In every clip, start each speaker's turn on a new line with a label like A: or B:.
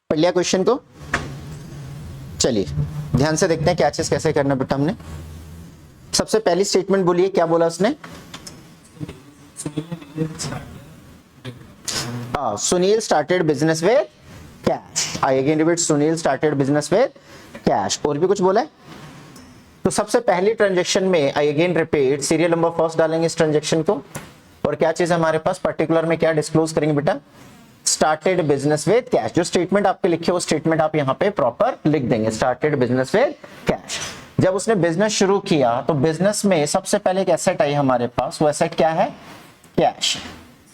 A: पढ़ लिया क्वेश्चन को? चलिए ध्यान से देखते हैं क्या चीज कैसे करना बेटा हमने। सबसे पहली स्टेटमेंट बोलिए, क्या बोला उसने? Sunil started business with cash. I again repeat, Sunil started business with cash. और भी कुछ बोला है? तो सबसे पहली ट्रांजैक्शन में I again repeat serial number first डालेंगे इस ट्रांजैक्शन को, और क्या चीज हमारे पास पर्टिकुलर में क्या डिस्क्लोज करेंगे बेटा? Started business with cash. जो स्टेटमेंट आपके लिखे वो स्टेटमेंट आप यहाँ पे प्रॉपर लिख देंगे, स्टार्टेड बिजनेस विद कैश। जब उसने बिजनेस शुरू किया तो बिजनेस में सबसे पहले एक एसेट आई हमारे पास, वो एसेट क्या है? कैश।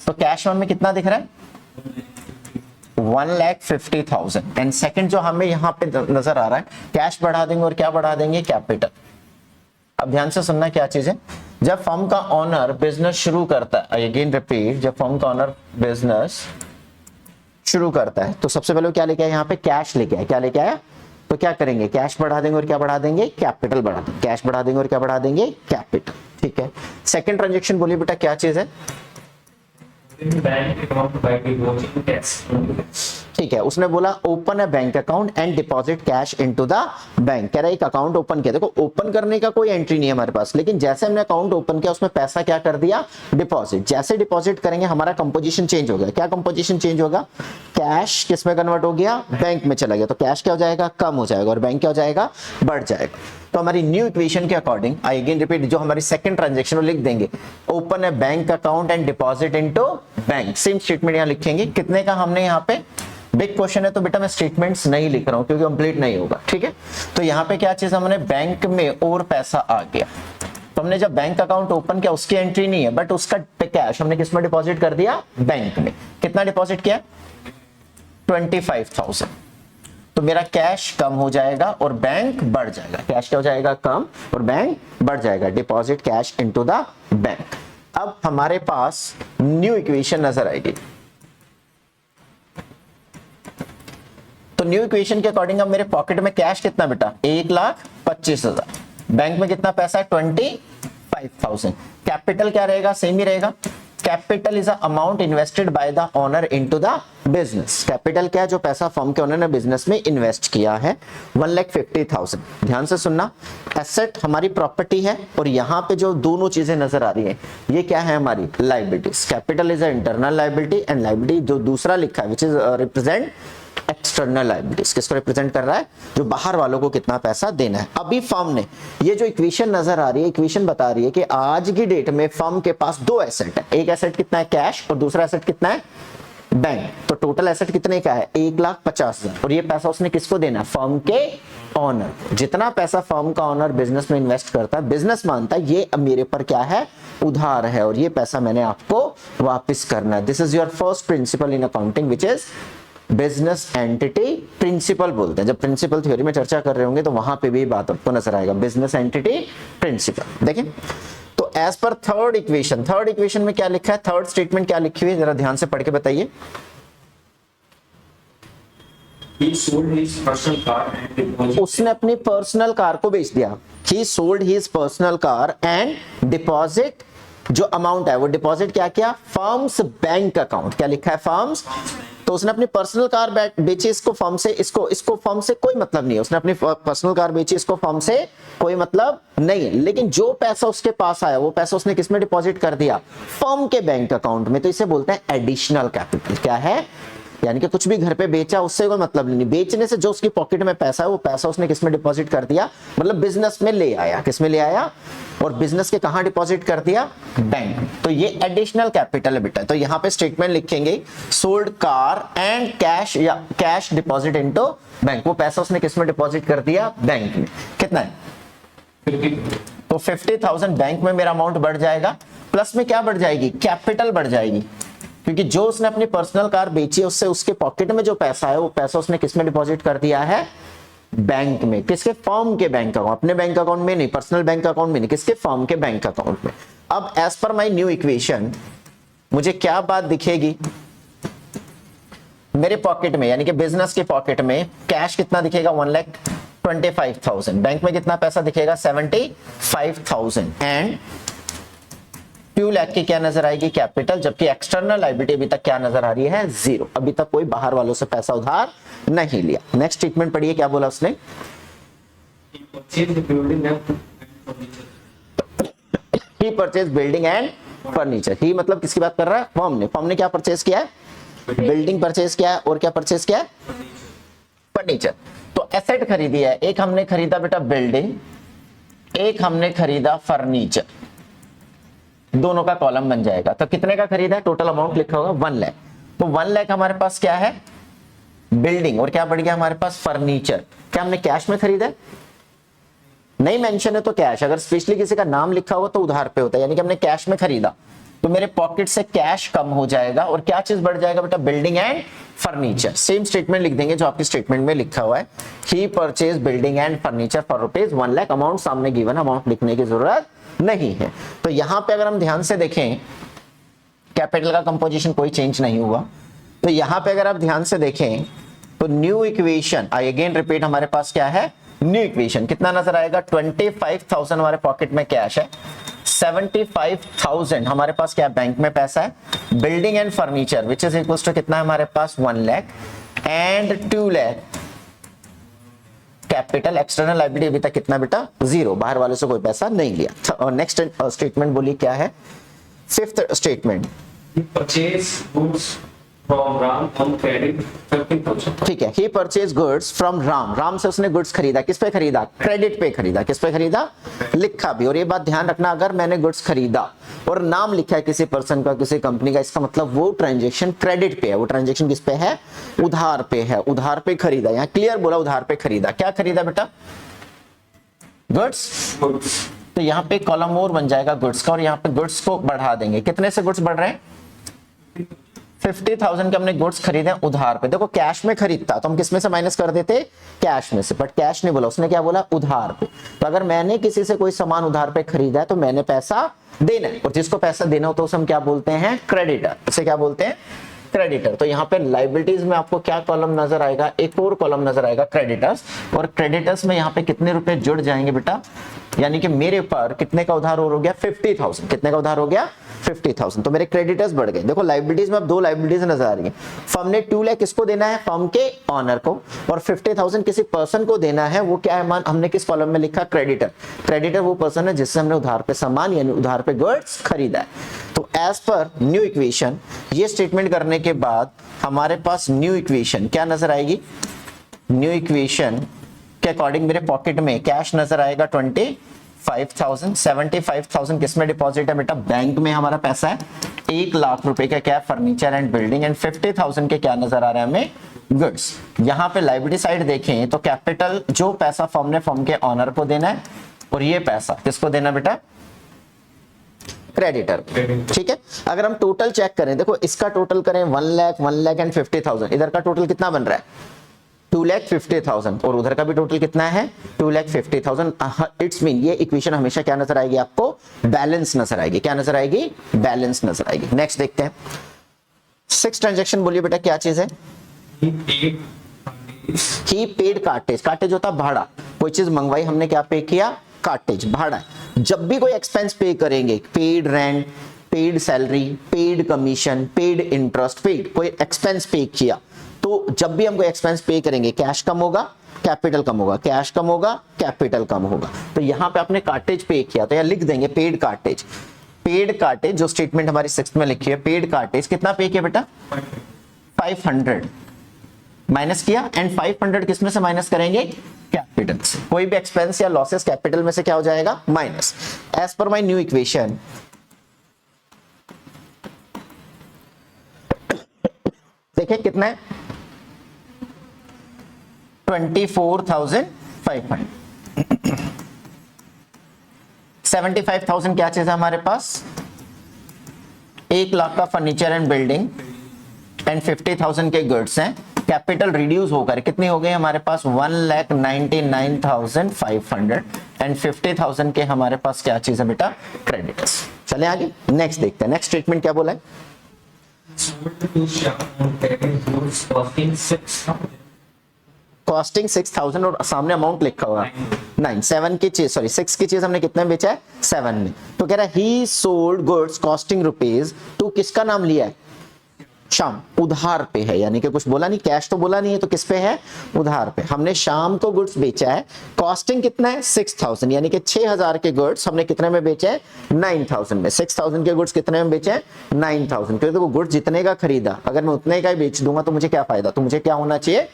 A: तो कैश में कितना दिख रहा है? 1,50,000। एंड सेकंड जो हमें यहाँ पे नजर आ रहा है, कैश बढ़ा देंगे और क्या बढ़ा देंगे? कैपिटल। अब ध्यान से सुनना क्या चीज है। जब फर्म का ऑनर बिजनेस शुरू करता है, आई अगेन रिपीट, जब फर्म का ऑनर बिजनेस शुरू करता है तो सबसे पहले क्या लेके आया? यहाँ पे कैश लेके आया। क्या लेके आया? तो क्या करेंगे? कैश बढ़ा देंगे और क्या बढ़ा देंगे? कैपिटल बढ़ा देंगे। कैश बढ़ा देंगे और क्या बढ़ा देंगे? कैपिटल। ठीक है। सेकंड ट्रांजैक्शन बोलिए बेटा, क्या चीज है?
B: Bank account by deposit cash.
A: ठीक है, उसने बोला open a bank account and deposit cash into the bank. कह रहा है एक अकाउंट ओपन किया। देखो ओपन करने का कोई एंट्री नहीं है हमारे पास, लेकिन जैसे हमने अकाउंट ओपन किया उसमें पैसा क्या कर दिया? डिपॉजिट। जैसे डिपॉजिट करेंगे हमारा कंपोजिशन चेंज हो गया। क्या कंपोजिशन चेंज होगा? कैश किस में कन्वर्ट हो गया? बैंक में चला गया। तो कैश क्या हो जाएगा? कम हो जाएगा, और बैंक क्या हो जाएगा? बढ़ जाएगा। तो हमारी न्यू इक्वेशन के अकॉर्डिंग आई अगेन रिपीट, जो हमारी सेकंड ट्रांजैक्शन वो लिख देंगे open a bank account and deposit into bank. Same statement यहां लिखेंगे। कितने का हमने यहाँ पे? बिग क्वेश्चन है तो बेटा मैं स्टेटमेंट्स नहीं लिख रहा हूं क्योंकि कंप्लीट नहीं होगा। ठीक है, तो यहाँ पे क्या चीज हमने बैंक में और पैसा आ गया। तो हमने जब बैंक अकाउंट ओपन किया उसकी एंट्री नहीं है, बट उसका कैश हमने किस में डिपॉजिट कर दिया? बैंक में। कितना डिपॉजिट किया? 25,000। तो मेरा कैश कम हो जाएगा और बैंक बढ़ जाएगा। कैश क्या हो जाएगा? कम, और बैंक बढ़ जाएगा। Deposit cash into the bank. अब हमारे पास न्यू इक्वेशन नजर आएगी। तो न्यू इक्वेशन के अकॉर्डिंग अब मेरे पॉकेट में कैश कितना बेटा? 1,25,000। बैंक में कितना पैसा है? 25,000। कैपिटल क्या रहेगा? सेम ही रहेगा। Capital is a amount invested by the owner into the business. Capital क्या है? जो पैसा फर्म के ओनर ने बिजनेस में इन्वेस्ट किया है, 1,50,000। ध्यान से सुनना, एसेट हमारी प्रॉपर्टी है और यहाँ पे जो दोनों चीजें नजर आ रही है ये क्या है? हमारी liabilities. Capital is a internal liability and liability जो दूसरा लिखा है which is represent external liabilities. किसको रिप्रेजेंट कर रहा है? जो बाहर वालों को कितना पैसा देना है। अभी फर्म ने ये जो इक्वेशन नजर आ रही है, इक्वेशन बता रही है कि आज की डेट में फर्म के पास दो एसेट है। एक एसेट कितना है? कैश, और दूसरा एसेट कितना है? बैंक। तो टोटल एसेट कितने का है? 1,50,000। और ये पैसा उसने किसको देना है? फर्म के ऑनर। जितना पैसा फर्म का ऑनर बिजनेस में इन्वेस्ट करता है, बिजनेस मानता है ये अब मेरे पर क्या है? उधार है, और ये पैसा मैंने आपको वापस करना है। This is your first principle in accounting which is business entity principle बोलते हैं। जब प्रिंसिपल थ्योरी में चर्चा कर रहे होंगे तो वहां पे भी बात आपको नजर आएगा, बिजनेस एंटिटी प्रिंसिपल। देखें तो एज पर थर्ड इक्वेशन में क्या लिखा है? थर्ड स्टेटमेंट क्या लिखी हुई है? जरा ध्यान से पढ़ के बताइए। उसने अपनी पर्सनल कार को बेच दिया। He sold his personal car and deposit जो अमाउंट है वो डिपॉजिट क्या किया? Firms bank account. क्या लिखा है? फर्म्स। तो उसने अपनी पर्सनल कार बेची इसको फर्म से, इसको फर्म से कोई मतलब नहीं है। उसने अपनी पर्सनल कार बेची, इसको फर्म से कोई मतलब नहीं है। लेकिन जो पैसा उसके पास आया वो पैसा उसने किस में डिपॉजिट कर दिया? फर्म के बैंक अकाउंट में। तो इसे बोलते हैं एडिशनल कैपिटल। क्या है? यानी कि कुछ भी घर पे बेचा उससे कोई मतलब नहीं। बेचने से जो उसकी पॉकेट में पैसा है वो पैसा उसने किस में डिपॉजिट कर दिया? मतलब बिजनेस में ले आया। किस में ले आया? और बिजनेस के कहां डिपॉजिट कर दिया? बैंक। तो ये एडिशनल कैपिटल है बेटा। तो यहां पे स्टेटमेंट लिखेंगे सोल्ड कार एंड कैश, या कैश डिपॉजिट इनटू बैंक। वो पैसा उसने किस में डिपॉजिट कर दिया? बैंक में। कितना है?
B: 50।
A: तो 50,000 बैंक में मेरा अमाउंट बढ़ जाएगा, प्लस में क्या बढ़ जाएगी? कैपिटल बढ़ जाएगी, क्योंकि जो उसने अपनी पर्सनल कार बेची उससे उसके पॉकेट में जो पैसा है वो पैसा उसने किस में डिपॉजिट कर दिया है? बैंक में। किसके? फर्म के बैंक अकाउंट। अपने बैंक अकाउंट में नहीं, पर्सनल बैंक अकाउंट में नहीं, किसके? फर्म के बैंक अकाउंट में। अब एज पर माय न्यू इक्वेशन मुझे क्या बात दिखेगी? मेरे पॉकेट में यानी कि बिजनेस के पॉकेट में कैश कितना दिखेगा? 1,25,000। बैंक में कितना पैसा दिखेगा? 75,000 एंड 2 लाख की क्या नजर आएगी कैपिटल, जबकि एक्सटर्नल लायबिलिटी अभी तक क्या नजर आ रही है 0, अभी तक कोई बाहर वालों से पैसा उधार नहीं लिया। नेक्स्ट स्टेटमेंट पढ़िए क्या बोला उसने,
B: Purchase the building and furniture.
A: He purchase building and furniture. He मतलब किसकी बात कर रहा है, फॉर्म ने क्या परचेज किया है, बिल्डिंग परचेज किया है, और क्या परचेज किया है, फर्नीचर। तो एसेट खरीदी है, एक हमने खरीदा बेटा बिल्डिंग, एक हमने खरीदा फर्नीचर, दोनों का कॉलम बन जाएगा। तो कितने का खरीदा है, टोटल अमाउंट लिखा होगा 1 लाख। तो 1 लाख हमारे पास क्या है, बिल्डिंग, और क्या बढ़ गया हमारे पास फर्नीचर। क्या हमने कैश में खरीदा है, नहीं मेंशन है तो कैश, अगर स्पेशली किसी का नाम लिखा हुआ तो उधार पे होता है, यानी कि हमने कैश में खरीदा तो मेरे पॉकेट से कैश कम हो जाएगा, और क्या चीज बढ़ जाएगा बेटा, building and furniture. Same statement लिख देंगे जो आपकी स्टेटमेंट में लिखा हुआ है, he purchase building and furniture for ₹1 lakh. Amount सामने गिवन, अमाउंट लिखने की जरूरत नहीं है। तो यहां पे अगर हम ध्यान से देखें, कैपिटल का कंपोजिशन कोई चेंज नहीं हुआ। तो यहां पे अगर आप ध्यान से देखें तो new equation, I again repeat, हमारे पास क्या है, न्यू इक्वेशन। कितना नजर आएगा, 25,000 हमारे पॉकेट में कैश है, 75,000 हमारे पास क्या बैंक में पैसा है, building and furniture which is equal to कितना है हमारे पास 1 lakh, and 2 lakh capital. External liability अभी तक कितना बेटा 0, बाहर वाले से कोई पैसा नहीं लिया। और नेक्स्ट स्टेटमेंट बोलिए क्या है, 5th statement.
B: He purchased goods from Ram on credit 15,000.
A: ठीक है, he purchase goods from Ram, Ram से उसने गुड्स खरीदा, किस पे खरीदा, क्रेडिट पे खरीदा। किस पे खरीदा, लिखा भी, और ये बात ध्यान रखना, अगर मैंने गुड्स खरीदा और नाम लिखा है किसी पर्सन का, किसी कंपनी का, इसका मतलब वो ट्रांजैक्शन क्रेडिट पे है, वो ट्रांजैक्शन किस पे है, उधार पे है, उधार पे खरीदा। यहाँ क्लियर बोला, उधार पे खरीदा। क्या खरीदा बेटा, गुड्स।
B: Goods.
A: तो यहाँ पे कॉलम और बन जाएगा गुड्स का, और यहाँ पे गुड्स को बढ़ा देंगे। कितने से गुड्स बढ़ रहे हैं, 50,000 के हमने गुड्स खरीदे उधार पे। देखो कैश में खरीदता तो हम किस में से माइनस कर देते, कैश में से, बट कैश नहीं बोला उसने, क्या बोला, उधार पे। तो अगर मैंने किसी से कोई सामान उधार पे खरीदा है तो मैंने पैसा देना है, और जिसको पैसा देना हो तो उसे हम क्या बोलते हैं, क्रेडिटर। उसे क्या बोलते हैं, क्रेडिटर। तो यहाँ पे लाइबिलिटीज में आपको क्या कॉलम नजर आएगा, एक और कॉलम नजर आएगा क्रेडिटर्स, और क्रेडिटर्स में यहाँ पे कितने रुपए जुड़ जाएंगे बेटा, यानी कि मेरे पर कितने का उधार और हो गया, 50,000। कितने का उधार हो गया, 50,000। तो मेरे क्रेडिटर्स बढ़ गए। देखो लाइबिलिटीज में अब 2 लाइबिलिटीज नजर आ रही है। फर्म ने 2 लाख किसको देना है, फर्म के ऑनर को, और 50,000 किसी पर्सन को देना है, वो क्या है, मान हमने किस कॉलम में लिखा, क्रेडिटर। क्रेडिटर वो पर्सन है जिससे हमने उधार पे सामान यानी उधार पे गुड्स खरीदा है। तो एज पर न्यू इक्वेशन, ये स्टेटमेंट करने के बाद हमारे पास न्यू इक्वेशन क्या नजर आएगी, न्यू इक्वेशन के अकॉर्डिंग मेरे पॉकेट में कैश नजर आएगा 25,000। 75,000 किसमें डिपॉजिट है बेटा, बैंक में हमारा पैसा है। 1 लाख रुपए का क्या, फर्नीचर एंड बिल्डिंग, एंड 50,000 के क्या नजर आ रहा है हमें, गुड्स। यहाँ पे लायबिलिटी साइड देखें तो कैपिटल, जो पैसा फर्म ने फर्म के ऑनर को देना है, और ये पैसा किसको देना बेटा, क्रेडिटर। ठीक है, अगर हम टोटल चेक करें, देखो इसका टोटल करें 1 लाख एंड 50,000, इधर का टोटल कितना बन रहा है, 2,50,000, और उधर का भी टोटल कितना है, 2,50,000। इट्स मीन ये इक्वेशन हमेशा क्या नजर आएगी आपको, बैलेंस नजर आएगी। क्या नजर आएगी, बैलेंस नजर आएगी। नेक्स्ट देखते हैं 6 ट्रांजैक्शन, बोलिए बेटा क्या चीज है,
B: He paid
A: he paid cartage. Cartage होता भाड़ा, कोई चीज मंगवाई हमने, क्या पे किया, कार्टेज, भाड़ा है। जब भी कोई एक्सपेंस पे करेंगे, paid rent, paid salary, paid commission, paid interest, paid कोई एक्सपेंस पे किया, तो जब भी हम कोई एक्सपेंस पे करेंगे, कैश कम होगा, कैपिटल कम होगा, कैश कम होगा, कैपिटल कम होगा। तो यहां पे आपने कार्टेज पे किया तो यहां लिख देंगे पेड कार्टेज। पेड कार्टेज जो स्टेटमेंट हमारी 6th में लिखी है, पेड कार्टेज कितना पे किया बेटा, 500 माइनस किया, एंड 500 किस में से माइनस करेंगे, कैपिटल से। कोई भी एक्सपेंस या लॉसेस कैपिटल में से क्या हो जाएगा, माइनस। एज पर माय न्यू इक्वेशन, देखिए कितना है, 24,500। 75,000 क्या चीज है हमारे पास, 1 लाख का फर्नीचर एंड बिल्डिंग, एंड 50,000 के गुड्स हैं। कैपिटल रिड्यूस होकर कितनी हो गई हमारे पास, 1,99,500, एंड 50,000 के हमारे पास क्या चीज है बेटा, क्रेडिट्स। चले आगे, नेक्स्ट देखते हैं। नेक्स्ट स्टेटमेंट क्या बोला है,
B: sold to Shyam on credit goods costing 6,000.
A: Costing 6000 और सामने अमाउंट लिखा हुआ 9, 7 की चीज, सॉरी 6 की चीज हमने कितने में बेचा है? 7 में। तो कह रहा है he sold goods costing rupees two, किसका नाम लिया है? श्याम। उधार पे है, यानी कि कुछ बोला नहीं, कैश तो बोला नहीं है, तो किस पे है? उधार पे। हमने श्याम को गुड्स बेचा है, कॉस्टिंग कितना है? 6000, यानी कि 6000 के गुड्स हमने कितने में बेचे हैं? 9000 में। 6000 के गुड्स कितने में बेचे हैं? 9000। क्योंकि देखो गुड्स जितने का खरीदा, अगर मैं उतने का ही बेच दूंगा तो मुझे क्या फायदा? तो मुझे क्या होना चाहिए?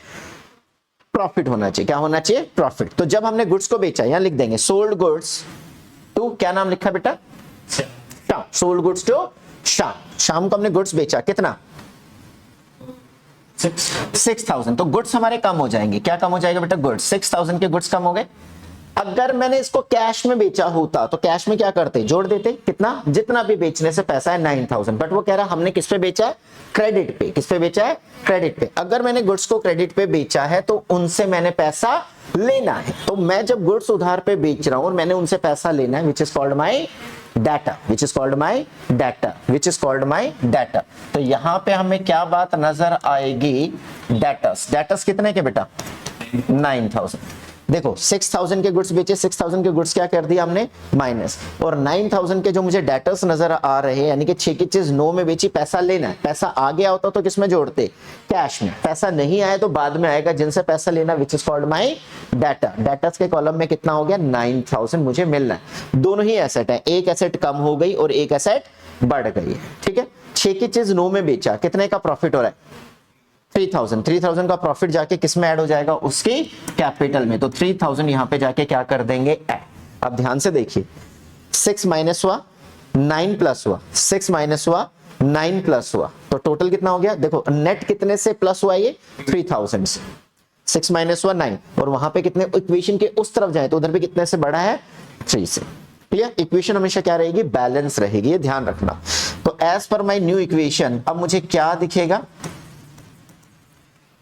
A: प्रॉफिट होना चाहिए। क्या होना चाहिए? प्रॉफिट। तो जब हमने गुड्स को बेचा, यहां लिख देंगे सोल्ड गुड्स टू, क्या नाम लिखा बेटा? Shyam. Sold goods to Shyam. Shyam को हमने गुड्स बेचा, कितना? 6000। तो गुड्स हमारे कम हो जाएंगे। क्या कम हो जाएगा बेटा? गुड्स। 6000 के गुड्स कम हो गए। अगर मैंने इसको कैश में बेचा होता तो कैश में क्या करते? जोड़ देते। कितना? जितना भी बेचने से पैसा है 9000। बट वो कह रहा हमने किस पे बेचा है? क्रेडिट पे। किस पे बेचा है? क्रेडिट पे। अगर मैंने गुड्स को क्रेडिट पे बेचा है तो उनसे मैंने पैसा लेना है। तो मैं जब गुड्स उधार पे बेच रहा हूं और मैंने उनसे पैसा लेना है, which is called my data, which is called my data, which is called my data. तो यहां पे हमें क्या बात नजर आएगी? डाटस। डाटस कितने के बेटा? 9000। देखो 6000 के गुड्स बेचे, 6000 के गुड्स क्या कर दिया हमने? माइनस। और 9000 के जो मुझे डेटर्स नजर आ रहे हैं, यानी कि 6 की चीज 9 में बेची, पैसा लेना है। पैसा आ गया होता तो किस में जोड़ते? कैश में। पैसा नहीं आया तो बाद में आएगा, जिनसे पैसा लेना, which is called my data. Daughters के कॉलम में कितना हो गया? 9000 मुझे मिलना है। दोनों ही एसेट है, एक एसेट कम हो गई और एक एसेट बढ़ गई है। ठीक है। 6 की चीज 9 में बेचा, कितने का प्रॉफिट हो रहा है? 3000। 3000 का प्रॉफिट जाके किस में ऐड हो जाएगा? उसकी कैपिटल में। तो 3000 यहां पे जाके क्या कर देंगे? ऐड। अब ध्यान से देखिए, 6 माइनस हुआ, 9 प्लस हुआ, 6 माइनस हुआ, 9 प्लस हुआ, तो टोटल कितना हो गया? देखो नेट कितने से प्लस हुआ? ये 3000 से। 6 माइनस हुआ 9, और वहां पे कितने? इक्वेशन के उस तरफ जाए तो उधर भी कितने से बढ़ा है? 3 से। क्लियर? इक्वेशन हमेशा क्या रहेगी? बैलेंस रहेगी, ये ध्यान रखना। तो as per my new equation अब मुझे क्या दिखेगा?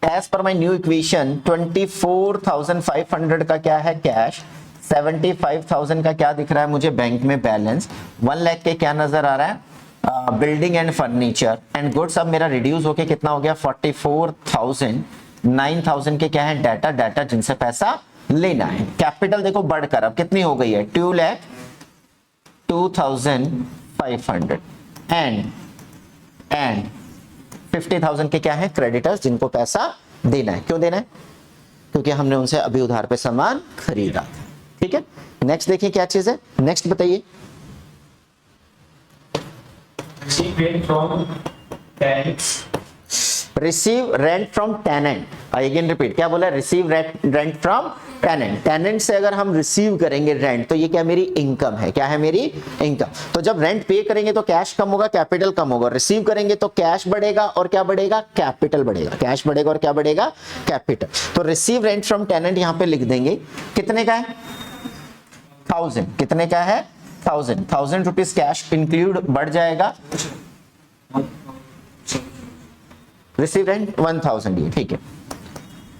A: As per my new equation 24,500 का क्या है? कैश। 75,000 का क्या दिख रहा है मुझे? बैंक में बैलेंस। 1 लाख के क्या नजर आ रहा है? Building and furniture and goods. अब मेरा रिड्यूस होके कितना हो गया? 44,000। 9,000 के क्या है? डाटा। डाटा जिनसे पैसा लेना है। कैपिटल देखो बढ़कर अब कितनी हो गई है? 2,02,500 एंड 50,000 के क्या है? क्रेडिटर्स, जिनको पैसा देना है। क्यों देना है? क्योंकि हमने उनसे अभी उधार पे सामान खरीदा। ठीक है। नेक्स्ट देखिए क्या चीज है, नेक्स्ट बताइए। Receive rent from tenant. Again repeat, क्या बोला? Receive rent from tenant. Tenant से अगर हम रिसीव करेंगे रेंट तो ये क्या मेरी इनकम है? क्या है मेरी इनकम? तो जब रेंट पे करेंगे तो कैश कम होगा, कैपिटल कम होगा। रिसीव करेंगे तो कैश बढ़ेगा और क्या बढ़ेगा? कैपिटल बढ़ेगा। कैश बढ़ेगा और क्या बढ़ेगा? कैपिटल। तो रिसीव रेंट फ्रॉम टेनेंट यहां पे लिख देंगे। कितने का है? 1000। कितने का है? 1000 रुपीज कैश इंक्लूड बढ़ जाएगा। रिसीव रेंट 1000, ये ठीक है।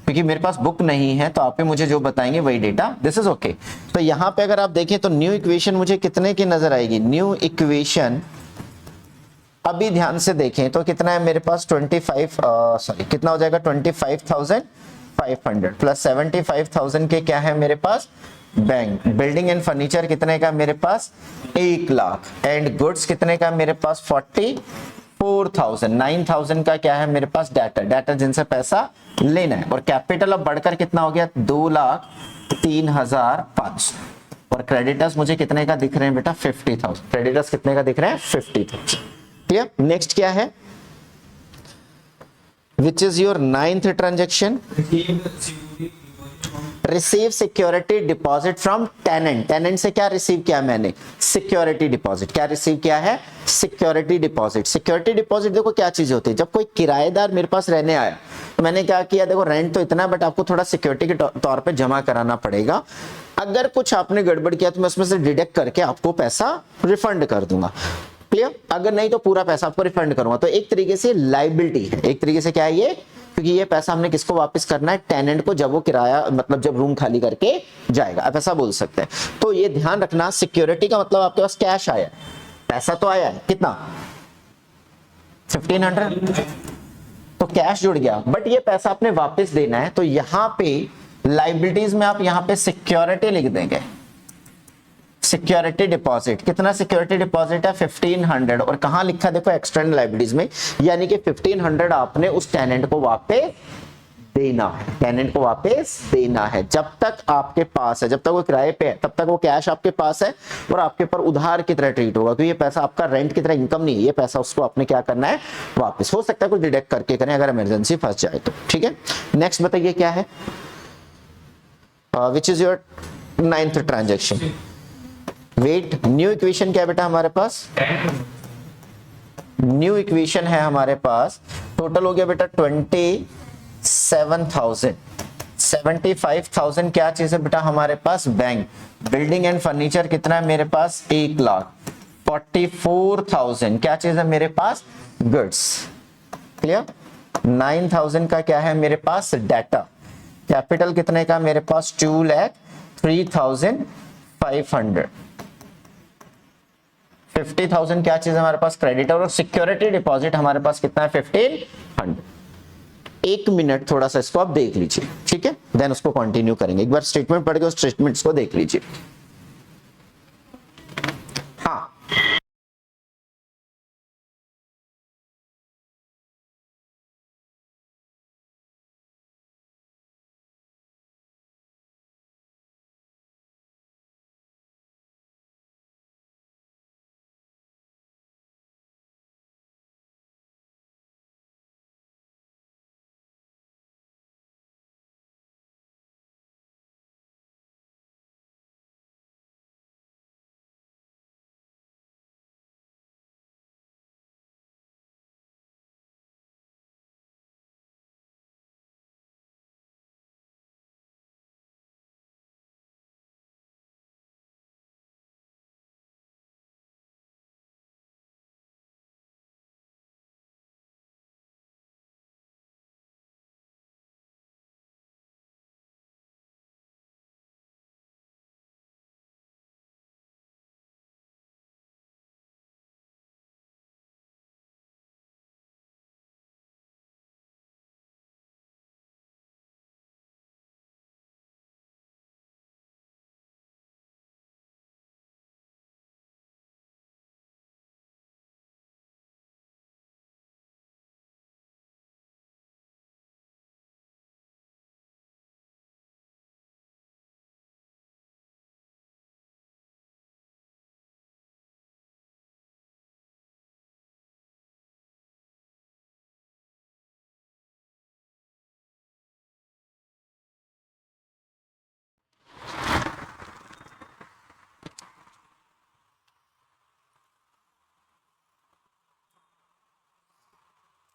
A: क्योंकि मेरे पास बुक नहीं है तो आप मुझे जो बताएंगे वही डेटा, दिस इज ओके। तो यहां पे अगर आप देखें तो न्यू इक्वेशन मुझे कितने की नजर आएगी? न्यू इक्वेशन अभी ध्यान से देखें तो कितना है मेरे पास? 25 कितना हो जाएगा? 25,500 प्लस 75,000 के क्या है मेरे पास? बैंक। बिल्डिंग एंड फर्नीचर कितने का मेरे पास? 1 लाख। एंड गुड्स कितने का मेरे पास? 44,000। 9,000 का क्या है मेरे पास? डाटा। डाटा जिनसे पैसा लेना है। और कैपिटल अब बढ़कर कितना हो गया? 2,03,500। और क्रेडिटर्स मुझे कितने का दिख रहे हैं बेटा? 50,000। क्रेडिटर्स कितने का दिख रहे हैं? 50,000। क्लियर? नेक्स्ट क्या है? Which is your 9th transaction? Receive security deposit from tenant. Tenant से क्या रिसीव किया मैंने? Security deposit. क्या रिसीव किया है? Security deposit. सिक्योरिटी डिपॉजिट देखो क्या चीज होती है। जब कोई किराएदार मेरे पास रहने आया तो मैंने क्या किया? देखो रेंट तो इतना, बट आपको थोड़ा सिक्योरिटी के तौर पे जमा कराना पड़ेगा। अगर कुछ आपने गड़बड़ किया तो मैं उसमें से डिडक्ट करके आपको पैसा रिफंड कर दूंगा। क्लियर? अगर नहीं तो पूरा पैसा आपको रिफंड करूंगा। तो एक तरीके से लाइबिलिटी है। एक तरीके से क्या है ये? क्योंकि ये पैसा हमने किसको वापस करना है? टेनेंट को, जब वो किराया मतलब जब रूम खाली करके जाएगा, आप ऐसा बोल सकते हैं। तो ये ध्यान रखना, सिक्योरिटी का मतलब आपके पास कैश आया, पैसा तो आया है। कितना? 1500। तो कैश जुड़ गया, बट ये पैसा आपने वापस देना है, तो यहां पे लाइबिलिटीज में आप यहां पे सिक्योरिटी लिख देंगे, सिक्योरिटी डिपॉजिट। कितना सिक्योरिटी डिपॉजिट है? 1500। और कहां लिखा देखो, एक्सटर्नल लाइबिलिटीज में, यानी कि 1500 आपने उस टेनेंट को वापस देना है, टेनेंट को वापस देना है। जब तक आपके पास है, जब तक वो किराए पे है, तब तक वो कैश आपके पास है और आपके ऊपर उधार की तरह ट्रीट होगा, क्योंकि ये पैसा आपका रेंट की तरह इनकम नहीं है, ये पैसा उसको आपने क्या करना है? वापस। हो सकता है कुछ डिडक्ट करके करें अगर इमरजेंसी फंस जाए तो, ठीक है। नेक्स्ट बताइए क्या है, which is your 9th transaction. Wait, new equation क्या है बेटा हमारे पास? न्यू इक्वेशन है हमारे पास, टोटल हो गया बेटा 27,000। 75,000 क्या चीज है बेटा हमारे पास? बैंक। बिल्डिंग एंड फर्नीचर कितना है मेरे पास? 1,00,000। 44,000 क्या चीज है मेरे पास? गुड्स। क्लियर? 9,000 का क्या है मेरे पास? डाटा। कैपिटल कितने का मेरे पास? 2,03,500। 50,000 क्या चीज है हमारे पास? क्रेडिटर। और सिक्योरिटी डिपॉजिट हमारे पास कितना है? 1,500। 1 मिनट थोड़ा सा इसको आप देख लीजिए, ठीक है, देन उसको कंटिन्यू करेंगे। एक बार स्टेटमेंट पढ़ के उस स्टेटमेंट्स को देख लीजिए। हाँ,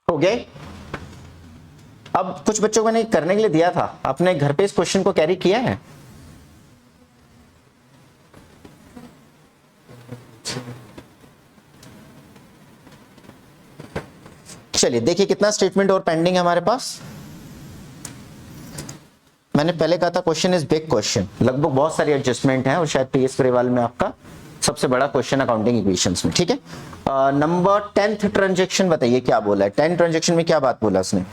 A: हो गए। अब कुछ बच्चों को मैंने करने के लिए दिया था, आपने घर पे इस क्वेश्चन को कैरी किया है? चलिए देखिए कितना स्टेटमेंट और पेंडिंग है हमारे पास। मैंने पहले कहा था क्वेश्चन इज बिग क्वेश्चन, लगभग बहुत सारी एडजस्टमेंट है और शायद पीएस ग्रेवाल में आपका सबसे बड़ा क्वेश्चन अकाउंटिंग इक्वेशंस में, ठीक है। नंबर 10th ट्रांजेक्शन बताइए क्या बोला है? 10 ट्रांजेक्शन में क्या बात बोला उसने?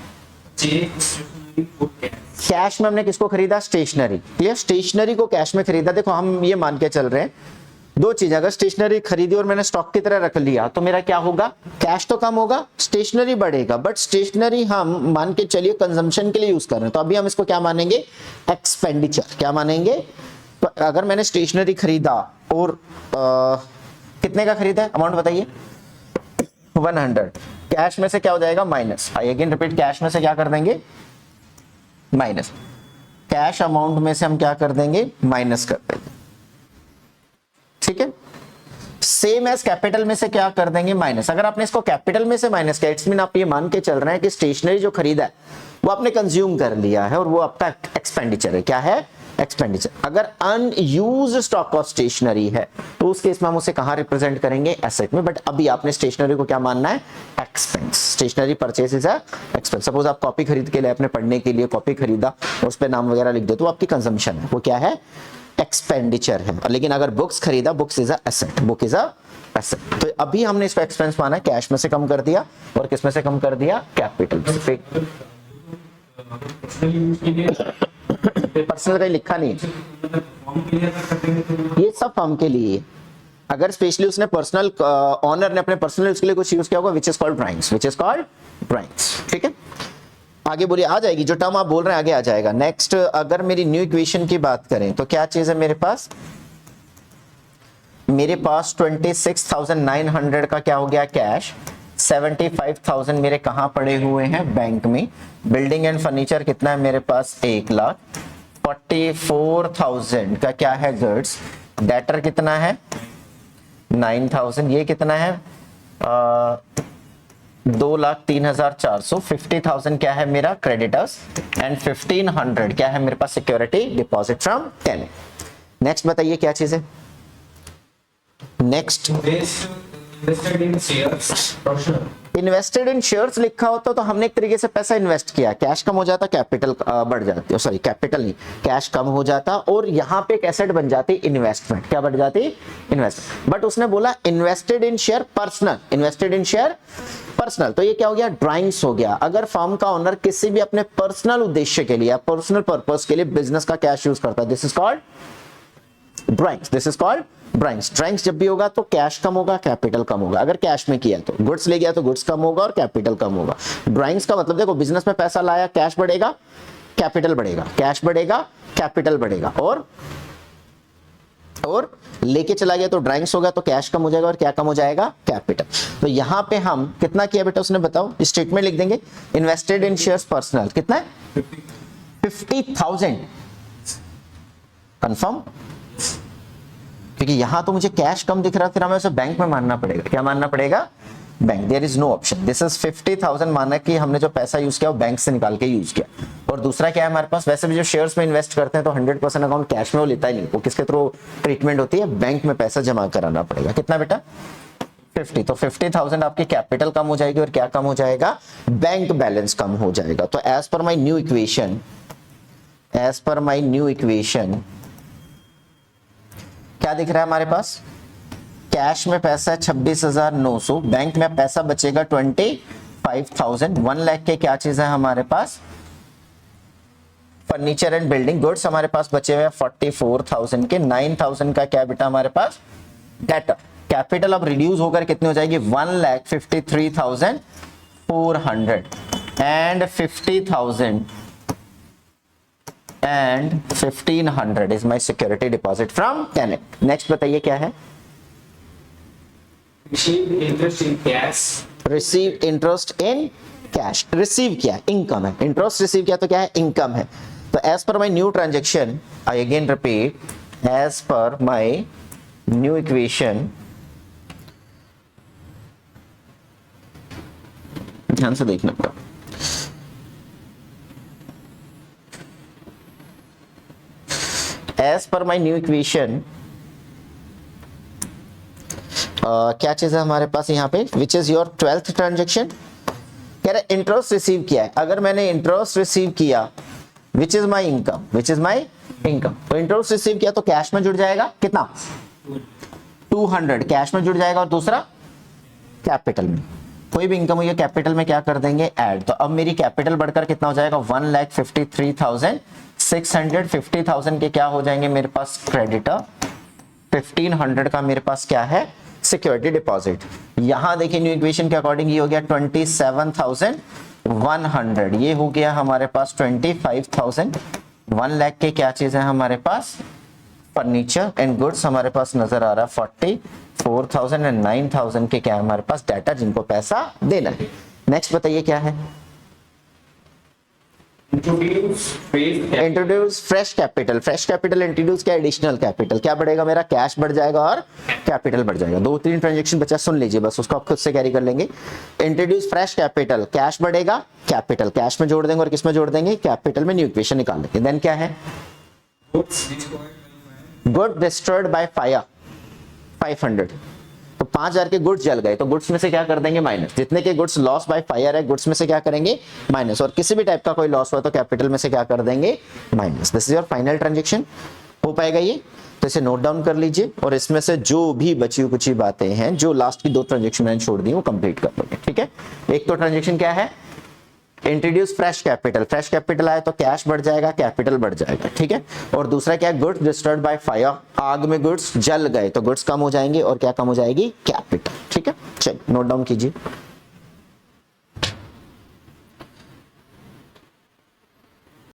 A: कैश में हमने किसको खरीदा? स्टेशनरी। ये स्टेशनरी को कैश में खरीदा। देखो हम ये मान के चल रहे हैं दो चीजें, अगर स्टेशनरी खरीदी और मैंने स्टॉक की तरह रख लिया तो मेरा क्या होगा? कैश तो कम होगा, स्टेशनरी बढ़ेगा, बट स्टेशनरी हम मान के चलिए कंजम्पशन के लिए यूज कर रहे हैं, तो अभी हम इसको क्या मानेंगे? एक्सपेंडिचर। क्या मानेंगे? तो अगर मैंने स्टेशनरी खरीदा और कितने का खरीदा है? अमाउंट बताइए। 100। कैश में से क्या हो जाएगा? Minus. I again repeat, cash में से क्या कर देंगे? माइनस। कैश अमाउंट में से हम क्या कर देंगे? माइनस कर देंगे, ठीक है। सेम एज कैपिटल में से क्या कर देंगे? माइनस। अगर आपने इसको कैपिटल में से माइनस किया, इट्स मीन आप ये मान के चल रहे हैं कि स्टेशनरी जो खरीदा है वो आपने कंज्यूम कर लिया है और वो आपका एक्सपेंडिचर है। क्या है? एक्सपेंडिचर। अगर अनयूज्ड स्टॉक ऑफ स्टेशनरी है तो उस केस में हम उसे कहां रिप्रेजेंट करेंगे? एसेट में। बट अभी आपने स्टेशनरी को क्या मानना है? Expense. Stationery purchase is expense. Suppose आप कॉपी खरीद के लिए, अपने पढ़ने के लिए कॉपी खरीदा, उस पर नाम वगैरह लिख दो, तो आपकी कंजम्पशन है, वो क्या है? एक्सपेंडिचर है। लेकिन अगर बुक्स खरीदा, books is a asset, book is a ऐसे। तो अभी हमने इसको एक्सपेंस माना है, कैश में से कम कर दिया और किस में से कम कर दिया, कैपिटल से। पर्सनल का लिखा नहीं है, ये सब फर्म के लिए। अगर स्पेशली उसने पर्सनल ऑनर ने अपने पर्सनल यूज के लिए कुछ यूज किया होगा, which is called drawings, which is called drawings. ठीक है, आगे बोलिए, आ जाएगी जो टर्म आप बोल रहे हैं, आगे आ जाएगा। नेक्स्ट, अगर मेरी न्यू इक्वेशन की बात करें तो क्या चीज है मेरे पास, मेरे पास 26,900 का क्या हो गया, कैश। 75,000 मेरे कहां पड़े हुए हैं, बैंक में। बिल्डिंग एंड फर्नीचर कितना है मेरे पास, 1,00,000। 44,000 का क्या है, गुड्स। डेटर कितना है, 9,000। ये कितना है, 2,03,400। 50,000 क्या है मेरा, क्रेडिटर्स। एंड 1,500 क्या है मेरे पास, security deposit from tenant. Next बताइए क्या चीज है, नेक्स्ट। इन्वेस्टेड इन शेयर्स लिखा होता तो हमने एक तरीके से पैसा इन्वेस्ट किया, कैश कम हो जाता, कैपिटल बढ़ जाती, सॉरी कैपिटल नहीं, कैश कम हो जाता और यहाँ पे एक एसेट बन जाती, इन्वेस्टमेंट। क्या बढ़ जाती, इन्वेस्टमेंट। बट उसने बोला invested in share personal, invested in share personal, तो ये क्या हो गया, ड्राइंग्स हो गया। अगर फर्म का ओनर किसी भी अपने पर्सनल उद्देश्य के लिए, पर्सनल पर्पस के लिए बिजनेस का कैश यूज करता है, this is called drawings, this is called drawings. Drawings जब भी होगा तो कैश कम होगा, कैपिटल कम होगा। अगर कैश में किया तो गुड्स ले गया तो गुड्स कम होगा और कैपिटल कम होगा। ड्राइंग्स का मतलब देखो, बिजनेस में पैसा लाया, कैश बढ़ेगा, कैपिटल बढ़ेगा, कैश बढ़ेगा, कैपिटल बढ़ेगा, और लेके चला गया तो ड्राइंग्स होगा तो कैश कम हो जाएगा और क्या कम हो जाएगा, कैपिटल। तो यहां पे हम कितना किया बेटा, उसने बताओ, स्टेटमेंट लिख देंगे, इन्वेस्टेड इन शेयर्स पर्सनल कितना है, 50,000। कंफर्म, क्योंकि यहां तो मुझे कैश कम दिख रहा, फिर हमें उसे बैंक में मानना पड़ेगा। क्या मानना पड़ेगा, bank. There is no option, this is 50,000 माना कि हमने जो पैसा यूज किया वो बैंक से निकाल के यूज किया। और दूसरा क्या है हमारे पास, वैसे भी जो शेयर्स में इन्वेस्ट करते हैं तो 100% अकाउंट कैश में वो लेता ही नहीं, वो किसके थ्रू ट्रीटमेंट होती है, बैंक में पैसा जमा कराना पड़ेगा। कितना बेटा, 50। तो 50,000 आपकी कैपिटल कम हो जाएगी और क्या कम हो जाएगा, बैंक बैलेंस कम हो जाएगा। तो as per my new equation, as per my new equation क्या दिख रहा है हमारे पास, कैश में पैसा है 26,900, बैंक में पैसा बचेगा 25,000। 1 लाख के क्या चीज है हमारे पास, फर्नीचर एंड बिल्डिंग गुड्स हमारे पास बचे हुए 44,000 के। 9,000 का क्या बेटा हमारे पास, डेटर। कैपिटल अब रिड्यूस होकर कितनी हो जाएगी, 1,53,400 and 50,000 and 1,500 is my security deposit from tenant. Next बताइए क्या है,
B: Receive interest in cash.
A: receive interest in cash। receive क्या है, इनकम है। इंटरेस्ट रिसीव किया तो क्या है, इनकम है। तो as per my new transaction, I again repeat, as per my new equation, ध्यान से देखना पड़ा, as per my new equation, क्या चीज है हमारे पास यहाँ पे, विच इज योर 12th ट्रांजेक्शन। कह रहे इंटरेस्ट रिसीव किया है, अगर मैंने इंटरेस्ट रिसीव किया, which is my income, which is my income. तो इंटरेस्ट रिसीव किया तो कैश में जुड़ जाएगा कितना, 200 कैश में जुड़ जाएगा और दूसरा कैपिटल में। कोई भी इनकम हुई है कैपिटल में क्या कर देंगे, ऐड। तो अब मेरी कैपिटल बढ़कर कितना हो जाएगा, 1,53,600। 50,000 के क्या हो जाएंगे मेरे पास, क्रेडिटर। 1,500 का मेरे पास क्या है, सिक्योरिटी डिपॉजिट। यहां देखिए न्यू इक्वेशन के अकॉर्डिंग ये हो गया 27,100, ये हो गया हमारे पास 25,000। 1 लाख के क्या चीज है हमारे पास, फर्नीचर एंड गुड्स हमारे पास नजर आ रहा है 44,000 एंड 9,000 के क्या है हमारे पास, डाटा जिनको पैसा देना है। नेक्स्ट बताइए क्या है, introduce fresh capital. Fresh capital introduce क्या, एडिशनल कैपिटल। क्या बढ़ेगा मेरा, कैश बढ़ जाएगा और कैपिटल बढ़ जाएगा। 2-3 ट्रांजेक्शन बचा, सुन लीजिए बस, उसको आप खुद से कैरी कर लेंगे। इंट्रोड्यूस फ्रेश कैपिटल, कैश बढ़ेगा, कैपिटल कैश में जोड़ देंगे और किस में जोड़ देंगे, कैपिटल में। न्यू इक्वेशन निकाल लेंगे। देन क्या है, गुड डिस्ट्रॉयड बाय फायर 500, तो 5,000 के गुड्स जल गए तो गुड्स में से क्या कर देंगे, माइनस। जितने के गुड्स लॉस बाय फायर है, गुड्स में से क्या करेंगे, माइनस। और किसी भी टाइप का कोई लॉस हुआ तो कैपिटल में से क्या कर देंगे, minus. This is your final transaction. हो पाएगा ये। तो इसे नोट डाउन कर लीजिए और इसमें से जो भी बची कुछ बातें हैं, जो लास्ट की 2 ट्रांजेक्शन मैंने छोड़ दी वो कंप्लीट कर लोगे, ठीक है। एक तो ट्रांजेक्शन क्या है, introduce fresh capital, fresh capital आए तो कैश बढ़ जाएगा, कैपिटल बढ़ जाएगा, ठीक है। और दूसरा क्या है, गुड्स डिस्ट्रॉयड बाय फायर, आग में गुड्स जल गए तो गुड्स कम हो जाएंगे और क्या कम हो जाएगी, कैपिटल, ठीक है। चलिए नोट डाउन कीजिए।